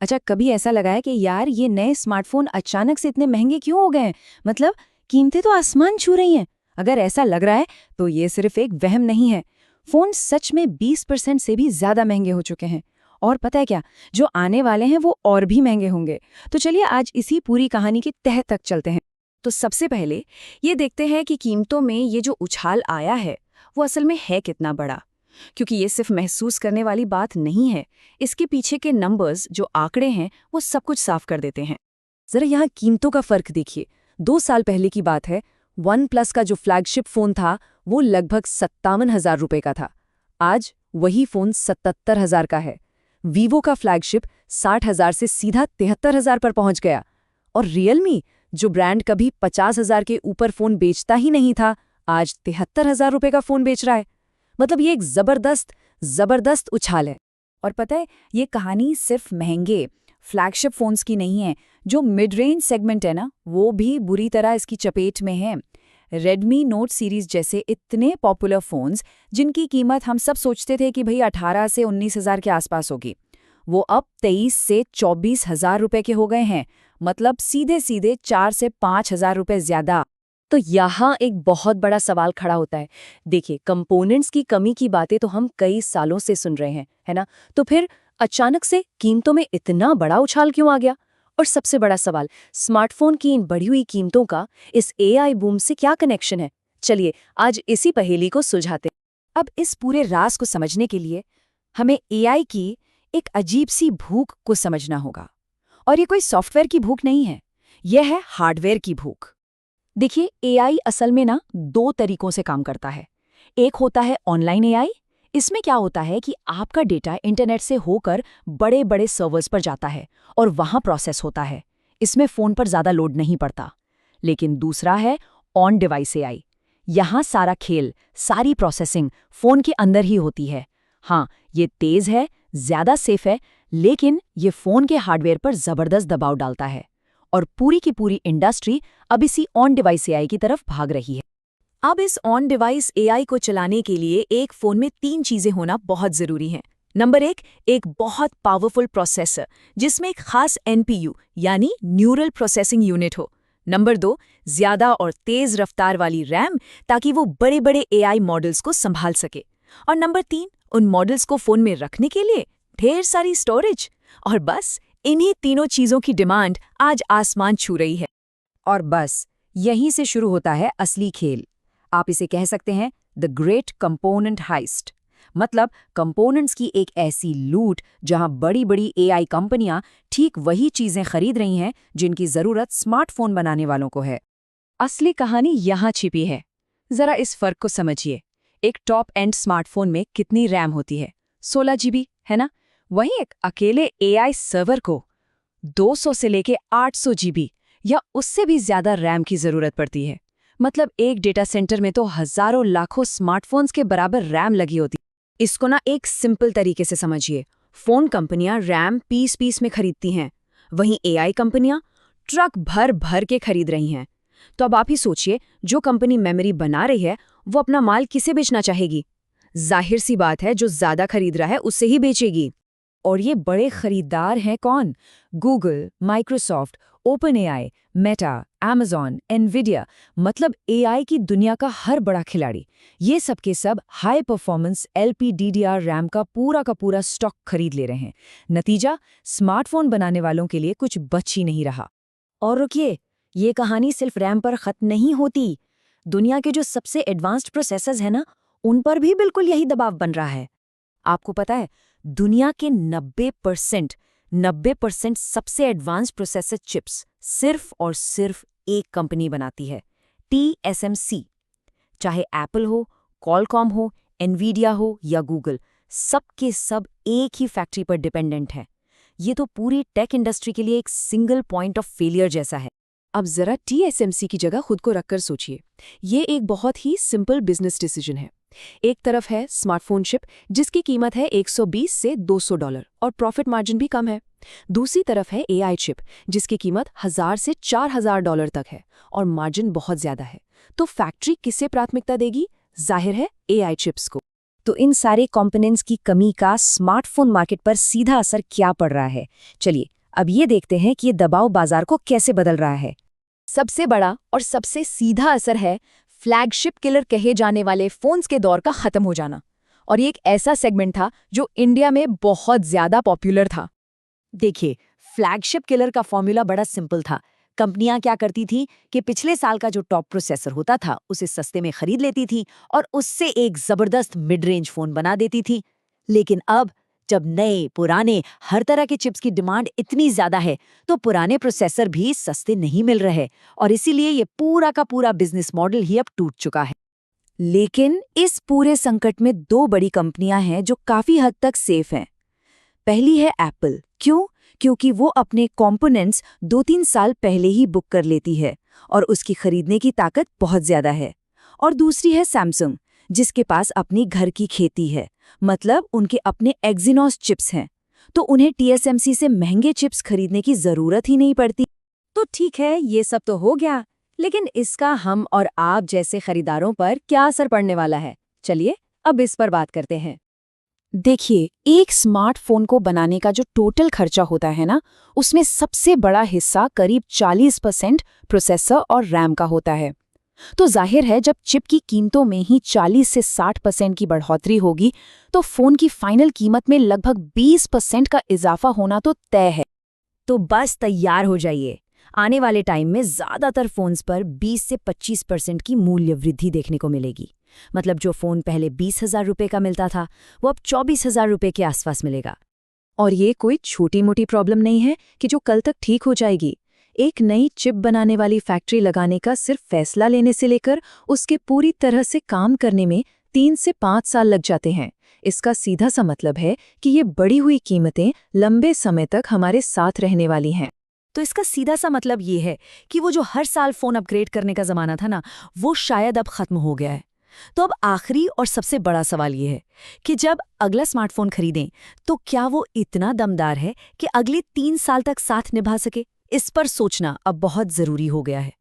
अच्छा, कभी ऐसा लगा है कि यार ये नए स्मार्टफोन अचानक से इतने महंगे क्यों हो गए हैं? मतलब कीमतें तो आसमान छू रही हैं। अगर ऐसा लग रहा है तो ये सिर्फ एक वहम नहीं है। फोन सच में 20% से भी ज्यादा महंगे हो चुके हैं। और पता है क्या, जो आने वाले हैं वो और भी महंगे होंगे। तो चलिए आज इसी पूरी कहानी की तह तक चलते हैं। तो सबसे पहले ये देखते हैं कि कीमतों में ये जो उछाल आया है वो असल में है कितना बड़ा। क्योंकि ये सिर्फ महसूस करने वाली बात नहीं है, इसके पीछे के नंबर्स जो आंकड़े हैं वो सब कुछ साफ कर देते हैं। जरा यहाँ कीमतों का फर्क देखिए। 2 साल पहले की बात है, OnePlus का जो फ्लैगशिप फोन था वो लगभग 57,000 रुपए का था। आज वही फोन 77,000 का है। वीवो का फ्लैगशिप 60,000 से सीधा 73,000 पर पहुंच गया। और रियलमी, जो ब्रांड कभी 50,000 के ऊपर फोन बेचता ही नहीं था, आज 73,000 रुपए का फोन बेच रहा है। मतलब ये एक जबरदस्त जबरदस्त उछाल है। और पता है, ये कहानी सिर्फ महंगे फ्लैगशिप फोन्स की नहीं है। जो मिड रेंज सेगमेंट है ना, वो भी बुरी तरह इसकी चपेट में है। रेडमी नोट सीरीज जैसे इतने पॉपुलर फोन्स, जिनकी कीमत हम सब सोचते थे कि भाई 18 से 19,000 के आसपास होगी, वो अब 23 से 24,000 रुपए के हो गए हैं। मतलब सीधे सीधे 4 से 5,000 रुपए ज्यादा। तो यहाँ एक बहुत बड़ा सवाल खड़ा होता है। देखिए, कंपोनेंट्स की कमी की बातें तो हम कई सालों से सुन रहे हैं, है ना? तो फिर अचानक से कीमतों में इतना बड़ा उछाल क्यों आ गया? और सबसे बड़ा सवाल, स्मार्टफोन की इन बढ़ी हुई कीमतों का इस एआई बूम से क्या कनेक्शन है? चलिए आज इसी पहेली को सुलझाते हैं। अब इस पूरे राज को समझने के लिए हमें एआई की एक अजीब सी भूख को समझना होगा। और ये कोई सॉफ्टवेयर की भूख नहीं है, यह है हार्डवेयर की भूख। देखिए, एआई असल में ना 2 तरीकों से काम करता है। एक होता है ऑनलाइन एआई। इसमें क्या होता है कि आपका डेटा इंटरनेट से होकर बड़े बड़े सर्वर्स पर जाता है और वहां प्रोसेस होता है। इसमें फोन पर ज्यादा लोड नहीं पड़ता। लेकिन दूसरा है ऑन डिवाइस एआई। यहाँ सारा खेल, सारी प्रोसेसिंग फोन के अंदर ही होती है। हाँ, ये तेज है, ज्यादा सेफ है, लेकिन ये फोन के हार्डवेयर पर जबरदस्त दबाव डालता है। और पूरी की पूरी इंडस्ट्री अब इसी ऑन डिवाइस एआई की तरफ भाग रही है। अब इस ऑन डिवाइस एआई को चलाने के लिए एक फोन में 3 चीजें होना बहुत जरूरी हैं। नंबर 1, एक बहुत पावरफुल प्रोसेसर जिसमें एक खास एनपीयू यानी न्यूरल प्रोसेसिंग यूनिट हो। नंबर 2, ज्यादा और तेज रफ्तार वाली रैम ताकि वो बड़े बड़े एआई मॉडल्स को संभाल सके। और नंबर 3, उन मॉडल्स को फोन में रखने के लिए ढेर सारी स्टोरेज। और बस इन्हीं तीनों चीजों की डिमांड आज आसमान छू रही है। और बस यहीं से शुरू होता है असली खेल। आप इसे कह सकते हैं द ग्रेट कंपोनेंट हाइस्ट। मतलब कंपोनेंट्स की एक ऐसी लूट जहां बड़ी बड़ी एआई कंपनियां ठीक वही चीजें खरीद रही हैं जिनकी जरूरत स्मार्टफोन बनाने वालों को है। असली कहानी यहां छिपी है। जरा इस फर्क को समझिए। एक टॉप एंड स्मार्टफोन में कितनी रैम होती है? 16 जीबी, है ना? वहीं एक अकेले एआई सर्वर को 200 से लेके 800 जीबी या उससे भी ज्यादा रैम की जरूरत पड़ती है। मतलब एक डेटा सेंटर में तो हजारों लाखों स्मार्टफोन्स के बराबर रैम लगी होती। इसको ना एक सिंपल तरीके से समझिए। फोन कंपनियां रैम पीस पीस में खरीदती हैं, वहीं एआई कंपनियां ट्रक भर भर के खरीद रही हैं। तो अब आप ही सोचिए, जो कंपनी मेमोरी बना रही है वो अपना माल किसे बेचना चाहेगी? जाहिर सी बात है, जो ज्यादा खरीद रहा है उससे ही बेचेगी। और ये बड़े खरीदार हैं कौन? Google, Microsoft, OpenAI, Meta, Amazon, Nvidia. मतलब एआई की दुनिया का हर बड़ा खिलाड़ी। ये सब के सब हाई परफॉर्मेंस LPDDR रैम का पूरा स्टॉक खरीद ले रहे हैं। नतीजा, स्मार्टफोन बनाने वालों के लिए कुछ बच ही नहीं रहा। और रुकिए, ये कहानी सिर्फ रैम पर खत्म नहीं होती। दुनिया के जो सबसे एडवांस्ड प्रोसेसर्स हैं ना, उन पर भी बिल्कुल यही दबाव बन रहा है। आपको पता है, दुनिया के 90% सबसे एडवांस्ड प्रोसेसर चिप्स सिर्फ और सिर्फ एक कंपनी बनाती है, TSMC। चाहे एप्पल हो, कॉलकॉम हो, एनवीडिया हो या गूगल, सब के सब एक ही फैक्ट्री पर डिपेंडेंट है। ये तो पूरी टेक इंडस्ट्री के लिए एक सिंगल पॉइंट ऑफ फेलियर जैसा है। अब जरा TSMC की जगह खुद को रखकर सोचिए। ये एक बहुत ही सिंपल बिजनेस डिसीजन है। एक तरफ है स्मार्टफोन चिप जिसकी कीमत है $120 से $200 और प्रॉफिट मार्जिन भी कम है। दूसरी तरफ है एआई चिप जिसकी कीमत $1000 से $4000 तक है और मार्जिन बहुत ज्यादा है। तो फैक्ट्री किसे प्राथमिकता देगी? जाहिर है एआई चिप्स को। तो इन सारे कंपोनेंट्स की कमी का स्मार्टफोन मार्केट पर सीधा असर क्या पड़ रहा है? चलिए अब ये देखते हैं कि ये दबाव बाजार को कैसे बदल रहा है। सबसे बड़ा और सबसे सीधा असर है फ्लैगशिप किलर कहे जाने वाले फोन्स के दौर का खत्म हो जाना। और ये एक ऐसा सेगमेंट था जो इंडिया में बहुत ज्यादा पॉपुलर था। देखिए, फ्लैगशिप किलर का फॉर्मूला बड़ा सिंपल था। कंपनियां क्या करती थी कि पिछले साल का जो टॉप प्रोसेसर होता था उसे सस्ते में खरीद लेती थी और उससे एक जबरदस्त मिड रेंज फोन बना देती थी। लेकिन अब जब नए पुराने हर तरह के चिप्स की डिमांड इतनी ज्यादा है तो पुराने प्रोसेसर भी सस्ते नहीं मिल रहे और इसीलिए ये पूरा का पूरा बिजनेस मॉडल ही अब टूट चुका है। लेकिन इस पूरे संकट में दो बड़ी कंपनियां हैं जो काफी हद तक सेफ हैं। पहली है एप्पल। क्यों? क्योंकि वो अपने कंपोनेंट्स 2-3 साल पहले ही बुक कर लेती है और उसकी खरीदने की ताकत बहुत ज्यादा है। और दूसरी है सैमसंग, जिसके पास अपनी घर की खेती है, मतलब उनके अपने एक्सिनोस चिप्स हैं, तो उन्हें TSMC से महंगे चिप्स खरीदने की जरूरत ही नहीं पड़ती। तो ठीक है, ये सब तो हो गया, लेकिन इसका हम और आप जैसे खरीदारों पर क्या असर पड़ने वाला है? चलिए अब इस पर बात करते हैं। देखिए, एक स्मार्टफोन को बनाने का जो टोटल खर्चा होता है ना, उसमें सबसे बड़ा हिस्सा करीब 40% प्रोसेसर और रैम का होता है। तो जाहिर है जब चिप की कीमतों में ही 40 से 60% की बढ़ोतरी होगी तो फोन की फाइनल कीमत में लगभग 20% का इजाफा होना तो तय है। तो बस तैयार हो जाइए, आने वाले टाइम में ज्यादातर फोन्स पर 20 से 25% की मूल्य वृद्धि देखने को मिलेगी। मतलब जो फोन पहले 20,000 रुपये का मिलता था वो अब 24,000 रुपये के आसपास मिलेगा। और ये कोई छोटी मोटी प्रॉब्लम नहीं है कि जो कल तक ठीक हो जाएगी। एक नई चिप बनाने वाली फैक्ट्री लगाने का सिर्फ फैसला लेने से लेकर उसके पूरी तरह से काम करने में 3 से 5 साल लग जाते हैं। इसका सीधा सा मतलब है कि ये बढ़ी हुई कीमतें लंबे समय तक हमारे साथ रहने वाली हैं। तो इसका सीधा सा मतलब ये है कि वो जो हर साल फोन अपग्रेड करने का जमाना था ना, वो शायद अब खत्म हो गया है। तो अब आखिरी और सबसे बड़ा सवाल ये है कि जब अगला स्मार्टफोन खरीदें तो क्या वो इतना दमदार है कि अगले 3 साल तक साथ निभा सके? इस पर सोचना अब बहुत जरूरी हो गया है।